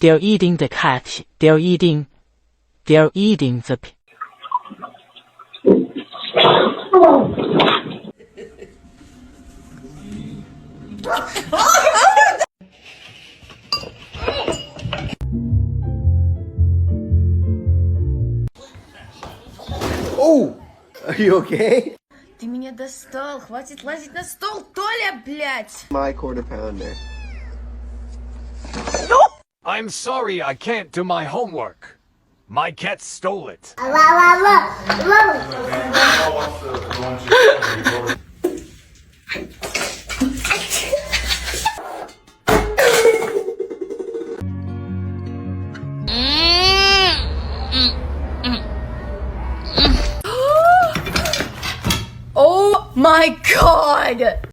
They're eating the cat. They're eating the pig. Oh! Are you okay? Ты меня достал, хватит лазить на стол, Толя, блядь! My quarter pounder. I'm sorry I can't do my homework. My cat stole it. Oh my god!